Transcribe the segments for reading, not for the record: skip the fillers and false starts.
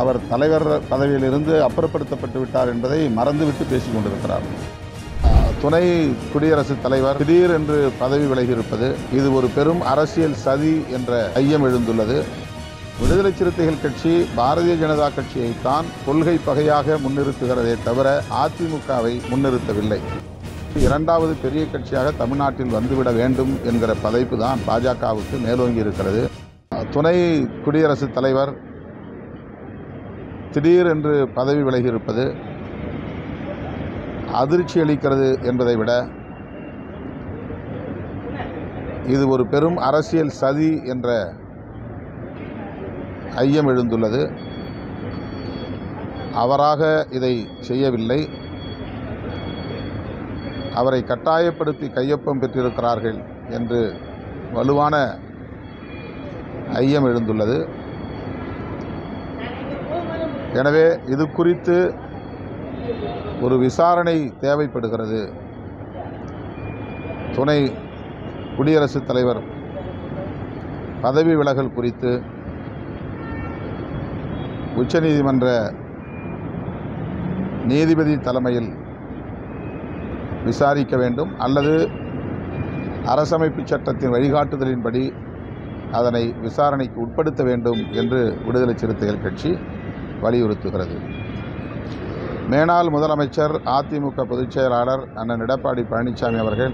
அவர் தலைவர் பதவியிலிருந்து அப்புறப்படுத்தப்பட்டு விட்டார் என்பதை மறந்துவிட்டு பேசிக் கொண்டிருக்கிறார். துணை குடியரசுத் தலைவர் திடீர் என்று பதவி விலகியிருப்பது இது ஒரு பெரும் அரசியல் சதி என்ற ஐயம் எழுந்துள்ளது. விடுதலை சிறுத்தைகள் கட்சி பாரதிய ஜனதா கட்சியைத்தான் கொள்கை பகையாக முன்னிறுத்துகிறதே தவிர அதிமுகவை முன்னிறுத்தவில்லை. இரண்டாவது பெரிய கட்சியாக தமிழ்நாட்டில் வந்துவிட வேண்டும் என்கிற பதைப்பு தான் பாஜகவுக்கு மேலோங்கி இருக்கிறது. துணை குடியரசுத் தலைவர் திடீர் என்று பதவி விலகியிருப்பது அதிர்ச்சி அளிக்கிறது என்பதை விட இது ஒரு பெரும் அரசியல் சதி என்ற ஐயம் எழுந்துள்ளது. அவராக இதை செய்யவில்லை. அவரை கட்டாயப்படுத்தி கையொப்பம் பெற்றிருக்கிறார்கள் என்று வலுவான ஐயம் எழுந்துள்ளது. எனவே இது குறித்து ஒரு விசாரணை தேவைப்படுகிறது. துணை குடியரசுத் தலைவர் பதவி விலகல் குறித்து உச்சநீதிமன்ற நீதிபதி தலைமையில் விசாரிக்க வேண்டும் அல்லது அரசமைப்பு சட்டத்தின் வழிகாட்டுதலின்படி அதனை விசாரணைக்கு உட்படுத்த வேண்டும் என்று விடுதலை சிறுத்தைகள் கட்சி வலியுறுத்துகிறது. மேனாள் முதலமைச்சர் அதிமுக பொதுச் செயலாளர் அண்ணன் எடப்பாடி பழனிசாமி அவர்கள்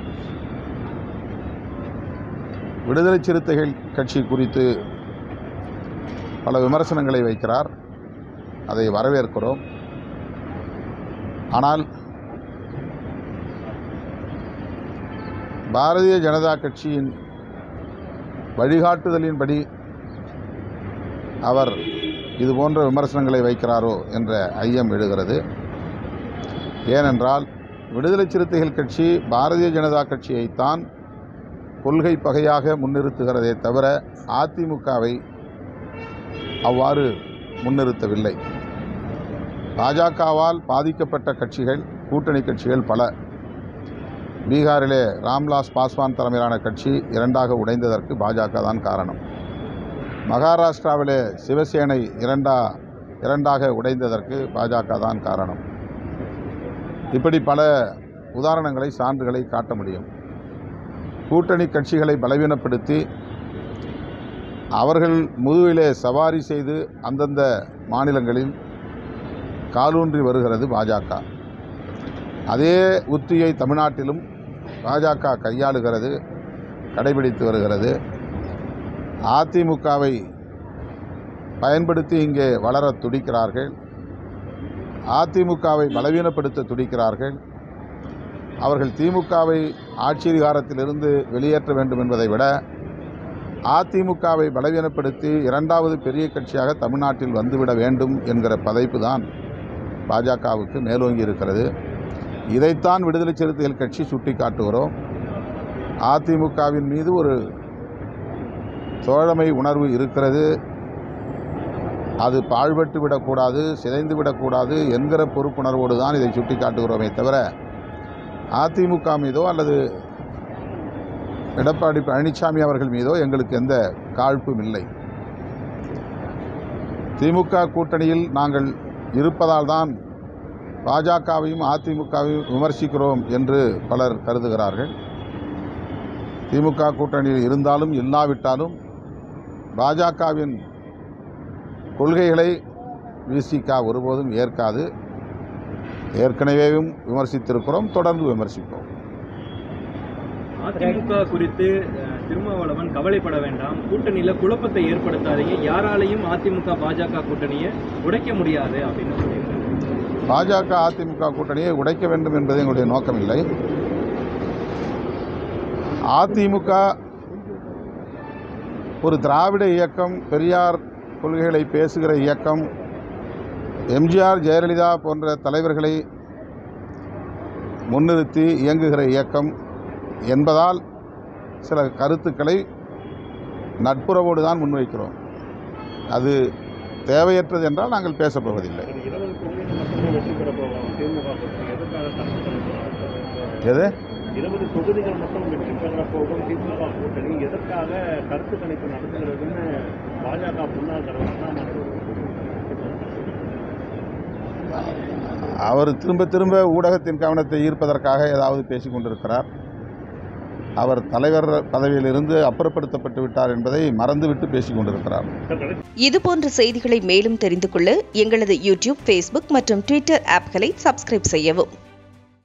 விடுதலை சிறுத்தைகள் கட்சி குறித்து பல விமர்சனங்களை வைக்கிறார். அதை வரவேற்கிறோம். ஆனால் பாரதிய ஜனதா கட்சியின் வழிகாட்டுதலின்படி அவர் இதுபோன்ற விமர்சனங்களை வைக்கிறாரோ என்ற ஐயம் எழுகிறது. ஏனென்றால் விடுதலை சிறுத்தைகள் கட்சி பாரதிய ஜனதா கட்சியைத்தான் கொள்கை பகையாக முன்னிறுத்துகிறதே தவிர அதிமுகவை அவ்வாறு முன்னிறுத்தவில்லை. பாஜகவால் பாதிக்கப்பட்ட கட்சிகள் கூட்டணி கட்சிகள் பல. பீகாரிலே ராம்விலாஸ் பாஸ்வான் தலைமையிலான கட்சி இரண்டாக உடைந்ததற்கு பாஜக தான் காரணம். மகாராஷ்டிராவிலே சிவசேனை இரண்டாக உடைந்ததற்கு பாஜக தான் காரணம். இப்படி பல உதாரணங்களை சான்றுகளை காட்ட முடியும். கூட்டணி கட்சிகளை பலவீனப்படுத்தி அவர்கள் முதுகிலே சவாரி செய்து அந்தந்த மாநிலங்களில் காலூன்றி வருகிறது பாஜக. அதே உத்தியை தமிழ்நாட்டிலும் பாஜக கையாளுகிறது, கடைபிடித்து வருகிறது. அதிமுகவை பயன்படுத்தி இங்கே வளர துடிக்கிறார்கள். அதிமுகவை பலவீனப்படுத்த துடிக்கிறார்கள். அவர்கள் திமுகவை ஆட்சி அதிகாரத்திலிருந்து வெளியேற்ற வேண்டும் என்பதை விட அதிமுகவை பலவீனப்படுத்தி இரண்டாவது பெரிய கட்சியாக தமிழ்நாட்டில் வந்துவிட வேண்டும் என்கிற பதைப்பு தான் பாஜகவுக்கு மேலோங்கி இருக்கிறது. இதைத்தான் விடுதலை சிறுத்தைகள் கட்சி சுட்டி காட்டுகிறோம். அதிமுகவின் மீது ஒரு தோழமை உணர்வு இருக்கிறது. அது பாழ்பட்டு விடக்கூடாது, சிதைந்து விடக்கூடாது என்கிற பொறுப்புணர்வோடு தான் இதை சுட்டி காட்டுகிறோமே தவிர அதிமுக மீதோ அல்லது எடப்பாடி பழனிசாமி அவர்கள் மீதோ எங்களுக்கு எந்த காழ்ப்பும் இல்லை. திமுக கூட்டணியில் நாங்கள் இருப்பதால் தான் பாஜகவையும் அதிமுகவையும் விமர்சிக்கிறோம் என்று பலர் கருதுகிறார்கள். திமுக கூட்டணியில் இருந்தாலும் இல்லாவிட்டாலும் பாஜகவின் கொள்கைகளை விசிக ஒருபோதும் ஏற்காது. ஏற்கனவேயும் விமர்சித்திருக்கிறோம், தொடர்ந்து விமர்சிப்போம். அதிமுக குறித்து திருமாவளவன் கவலைப்பட வேண்டாம், கூட்டணியில் குழப்பத்தை ஏற்படுத்தாதீங்க, யாராலையும் அதிமுக பாஜக கூட்டணியை உடைக்க முடியாது அப்படின்னு சொல்லியிருக்காங்க. பாஜக அதிமுக கூட்டணியை உடைக்க வேண்டும் என்பது எங்களுடைய நோக்கமில்லை. அதிமுக ஒரு திராவிட இயக்கம், பெரியார் கொள்கைகளை பேசுகிற இயக்கம், எம்ஜிஆர் ஜெயலலிதா போன்ற தலைவர்களை முன்னிறுத்தி இயங்குகிற இயக்கம் என்பதால் சில கருத்துக்களை நட்புறவோடு தான் முன்வைக்கிறோம். அது தேவையற்றது என்றால் நாங்கள் பேசப்போவதில்லை. எது 20 தொகுதிகள் மட்டும் வெற்றி பெற போகும் திமுக கூட்டணி எதற்காக கருத்து கணிப்பு நடத்துகிறதுன்னு பாஜக முன்னாள் தலைவர் அவர் திரும்ப திரும்ப ஊடகத்தின் கவனத்தை ஈர்ப்பதற்காக ஏதாவது பேசிக் கொண்டிருக்கிறார். அவர் தலைவர் பதவியிலிருந்து அப்புறப்படுத்தப்பட்டு விட்டார் என்பதை மறந்துவிட்டு பேசிக் கொண்டிருக்கிறார். இதுபோன்ற செய்திகளை மேலும் தெரிந்து கொள்ள எங்களது யூடியூப், ஃபேஸ்புக் மற்றும் ட்விட்டர் ஆப்களை சப்ஸ்கிரைப் செய்யவும்.